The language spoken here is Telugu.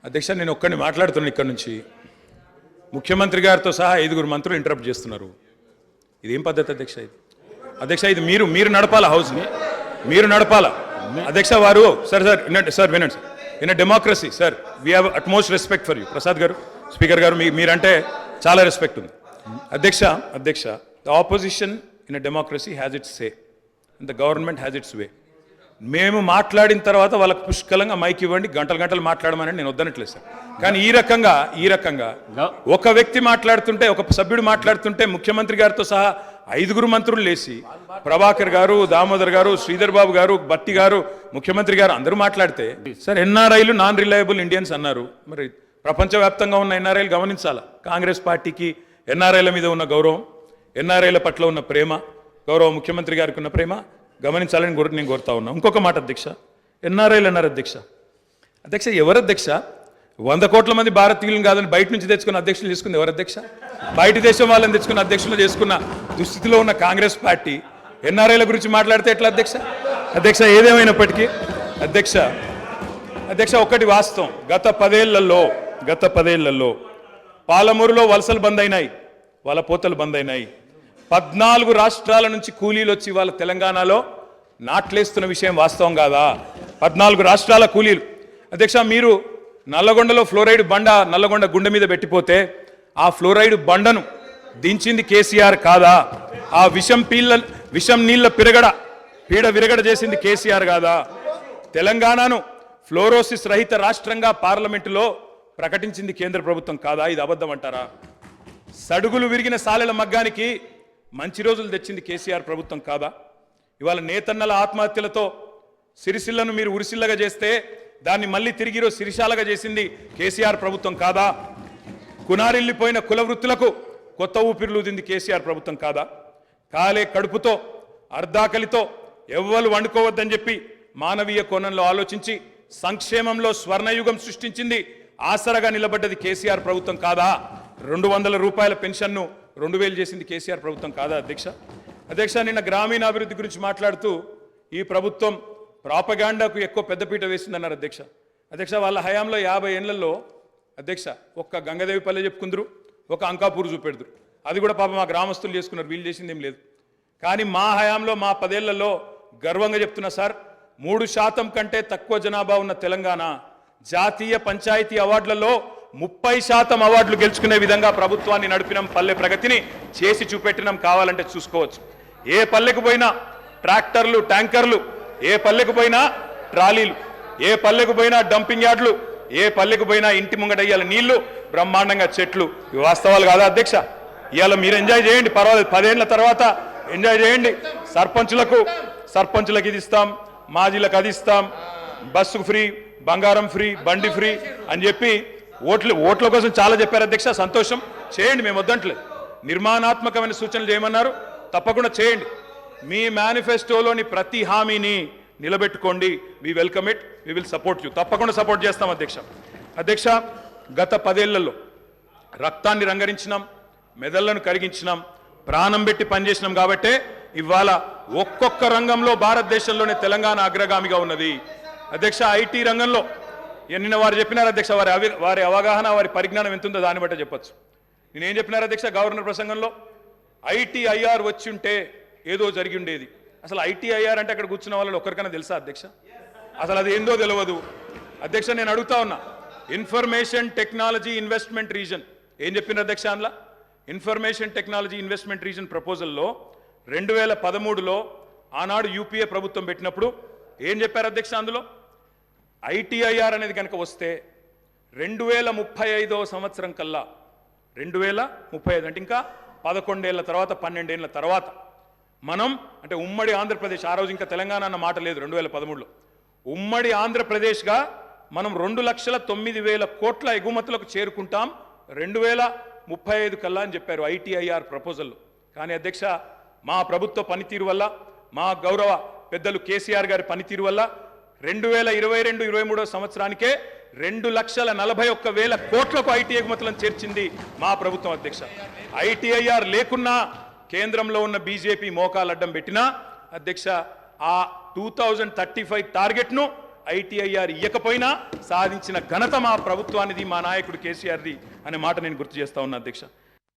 అధ్యక్ష నేను ఒక్కడిని మాట్లాడుతున్నాను ఇక్కడ నుంచి. ముఖ్యమంత్రి గారితో సహా 5 మంత్రులు ఇంటరప్ట్ చేస్తున్నారు. ఇదేం పద్ధతి అధ్యక్ష? ఇది అధ్యక్ష ఇది మీరు నడపాలా, హౌస్ని మీరు నడపాలా అధ్యక్ష. వారు సార్ వినండి sir. In a democracy sir we have utmost respect for you. Prasad garu, speaker garu, మీరంటే చాలా రెస్పెక్ట్ ఉంది అధ్యక్ష. The opposition in a democracy has its say and the government has its way. మేము మాట్లాడిన తర్వాత వాళ్ళకి పుష్కలంగా మైక్ ఇవ్వండి, గంటలు మాట్లాడమని నేను వద్దనట్లేదు సార్. కానీ ఈ రకంగా ఒక వ్యక్తి మాట్లాడుతుంటే, ఒక సభ్యుడు మాట్లాడుతుంటే ముఖ్యమంత్రి గారితో సహా 5 మంత్రులు లేచి ప్రభాకర్ గారు, దామోదర్ గారు, శ్రీధర్ బాబు గారు, బట్టి గారు, ముఖ్యమంత్రి గారు అందరూ మాట్లాడితే సార్ ఎన్ఆర్ఐలు నాన్ రిలయబుల్ ఇండియన్స్ అన్నారు. మరి ప్రపంచవ్యాప్తంగా ఉన్న ఎన్ఆర్ఐలు గమనించాలా. కాంగ్రెస్ పార్టీకి ఎన్ఆర్ఐల మీద ఉన్న గౌరవం, ఎన్ఆర్ఐల పట్ల ఉన్న ప్రేమ, గౌరవ ముఖ్యమంత్రి గారికి ఉన్న ప్రేమ గమనించాలని నేను కోరుతా ఉన్నా. ఇంకొక మాట అధ్యక్ష, ఎన్ఆర్ఐలు అన్నారు అధ్యక్ష ఎవరు అధ్యక్ష? 100 కోట్ల మంది భారతీయులను కాదని బయట నుంచి తెచ్చుకున్న అధ్యక్షులు తీసుకుంది ఎవరు అధ్యక్ష? బయట దేశం వాళ్ళని తెచ్చుకున్న అధ్యక్షులు చేసుకున్న దుస్థితిలో ఉన్న కాంగ్రెస్ పార్టీ ఎన్ఆర్ఐల గురించి మాట్లాడితే ఎట్లా అధ్యక్ష? ఏదేమైనప్పటికీ అధ్యక్ష ఒకటి వాస్తవం, గత 10 ఏళ్లలో పాలమూరులో వలసలు బంద్ అయినాయి, వాళ్ళ పోతలు బంద్ అయినాయి. 14 రాష్ట్రాల నుంచి కూలీలు వచ్చి వాళ్ళ తెలంగాణలో నాట్లేస్తున్న విషయం వాస్తవం కాదా? 14 రాష్ట్రాల కూలీలు. అధ్యక్ష మీరు నల్లగొండలో ఫ్లోరైడ్ బండ నల్లగొండ గుండె మీద పెట్టిపోతే ఆ ఫ్లోరైడ్ బండను దించింది కేసీఆర్ కాదా? ఆ విషం నీళ్ళ పీడ విరగడ చేసింది కేసీఆర్ కాదా? తెలంగాణను ఫ్లోరోసిస్ రహిత రాష్ట్రంగా పార్లమెంటులో ప్రకటించింది కేంద్ర ప్రభుత్వం కాదా? ఇది అబద్ధం అంటారా? సడుగులు విరిగిన సాలెల మగ్గానికి మంచి రోజులు తెచ్చింది కేసీఆర్ ప్రభుత్వం కాదా? ఇవాళ నేతన్నల ఆత్మహత్యలతో సిరిసిల్లను మీరు ఉరిసిల్లగా చేస్తే దాన్ని మళ్ళీ తిరిగి సిరిశాలగా చేసింది కేసీఆర్ ప్రభుత్వం కాదా? కునారిల్లిపోయిన కుల వృత్తులకు కొత్త ఊపిరులు ఊదింది కేసీఆర్ ప్రభుత్వం కాదా? కాలే కడుపుతో అర్ధాకలితో ఎవ్వరు వండుకోవద్దని చెప్పి మానవీయ కోణంలో ఆలోచించి సంక్షేమంలో స్వర్ణయుగం సృష్టించింది, ఆసరగా నిలబడ్డది కేసీఆర్ ప్రభుత్వం కాదా? 200 రూపాయల పెన్షన్ను 2000 చేసింది కేసీఆర్ ప్రభుత్వం కాదా అధ్యక్ష? నిన్న గ్రామీణాభివృద్ధి గురించి మాట్లాడుతూ ఈ ప్రభుత్వం ప్రాపగాండాకు ఎక్కువ పెద్దపీట వేసిందన్నారు అధ్యక్ష. వాళ్ళ హయాంలో 50 ఏళ్లలో అధ్యక్ష ఒక్క గంగదేవి పల్లె చెప్పుకుందరు, ఒక అంకాపూర్ చూపెడుదురు. అది కూడా పాప మా గ్రామస్తులు చేసుకున్నారు, వీళ్ళు చేసింది ఏం లేదు. కానీ మా హయాంలో మా 10 ఏళ్లలో గర్వంగా చెప్తున్నా సార్, 3% కంటే తక్కువ జనాభా ఉన్న తెలంగాణ జాతీయ పంచాయతీ అవార్డులలో 30% అవార్డులు గెలుచుకునే విధంగా ప్రభుత్వాన్ని నడిపినాం. పల్లె ప్రగతిని చేసి చూపెట్టినాం, కావాలంటే చూసుకోవచ్చు. ఏ పల్లెకు పోయినా ట్రాక్టర్లు, ట్యాంకర్లు, ఏ పల్లెకు పోయినా ట్రాలీలు, ఏ పల్లెకు పోయినా డంపింగ్ యార్డులు, ఏ పల్లెకు పోయినా ఇంటి ముంగటయ్యాల నీళ్లు, బ్రహ్మాండంగా చెట్లు. ఇవి వాస్తవాలు కాదా అధ్యక్ష? ఇవాళ మీరు ఎంజాయ్ చేయండి, పర్వాలేదు. 10 ఏళ్ల తర్వాత ఎంజాయ్ చేయండి. సర్పంచులకు ఇది ఇస్తాం, మాజీలకు అది ఇస్తాం, బస్సు ఫ్రీ, బంగారం ఫ్రీ, బండి ఫ్రీ అని చెప్పి ఓట్ల కోసం చాలా చెప్పారు అధ్యక్ష. సంతోషం, చేయండి, మేము వద్దంటలేదు. నిర్మాణాత్మకమైన సూచనలు చేయమన్నారు, తప్పకుండా చేయండి. మీ మేనిఫెస్టోలోని ప్రతి హామీని నిలబెట్టుకోండి. We welcome it, we will support you. తప్పకుండా సపోర్ట్ చేస్తాం అధ్యక్ష. గత 10 ఏళ్లలో రక్తాన్ని రంగరించినాం, మెదళ్లను కరిగించినాం, ప్రాణం పెట్టి పనిచేసినాం. కాబట్టే ఇవాళ ఒక్కొక్క రంగంలో భారతదేశంలోనే తెలంగాణ అగ్రగామిగా ఉన్నది అధ్యక్ష. ఐటీ రంగంలో నిన్న వారు చెప్పినారు అధ్యక్ష, వారి అవగాహన, వారి పరిజ్ఞానం ఎంతుందో దాన్ని బట్టే చెప్పచ్చు. నేనేం చెప్పినారు అధ్యక్ష గవర్నర్ ప్రసంగంలో? ITIR వచ్చి ఉంటే ఏదో జరిగి ఉండేది. అసలు ITIR అంటే అక్కడ కూర్చున్న వాళ్ళని ఒక్కరికైనా తెలుసా అధ్యక్ష? అసలు అది ఏందో తెలియదు అధ్యక్ష. నేను అడుగుతా ఉన్నా, ఇన్ఫర్మేషన్ టెక్నాలజీ ఇన్వెస్ట్మెంట్ రీజన్ ఏం చెప్పిన అధ్యక్ష? అందులో ఇన్ఫర్మేషన్ టెక్నాలజీ ఇన్వెస్ట్మెంట్ రీజన్ ప్రపోజల్లో 2013లో ఆనాడు UPA ప్రభుత్వం పెట్టినప్పుడు ఏం చెప్పారు అధ్యక్ష? అందులో ITIR అనేది కనుక వస్తే 2035వ సంవత్సరం కల్లా, 2035 అంటే ఇంకా 11 ఏళ్ల తర్వాత, 12 ఏళ్ల తర్వాత మనం అంటే ఉమ్మడి ఆంధ్రప్రదేశ్, ఆ రోజు ఇంకా తెలంగాణ అన్న మాట లేదు, 2013లో ఉమ్మడి ఆంధ్రప్రదేశ్గా మనం 2,09,000 కోట్ల ఎగుమతులకు చేరుకుంటాం 2035 కల్లా అని చెప్పారు ITIR ప్రపోజల్లో. కానీ అధ్యక్ష మా ప్రభుత్వ పనితీరు వల్ల, మా గౌరవ పెద్దలు కేసీఆర్ గారి పనితీరు వల్ల 2022-23 సంవత్సరానికే 2,41,000 కోట్లకు IT ఎగుమతులను చేర్చింది మా ప్రభుత్వం అధ్యక్ష. ITIR లేకున్నా కేంద్రంలో ఉన్న బీజేపీ మోకాలు అడ్డం పెట్టినా అధ్యక్ష ఆ 2035 టార్గెట్ను ఐటీఐఆర్ ఇవ్వకపోయినా సాధించిన ఘనత మా ప్రభుత్వానిది, మా నాయకుడు కేసీఆర్ది అనే మాట నేను గుర్తు చేస్తా ఉన్నా అధ్యక్ష.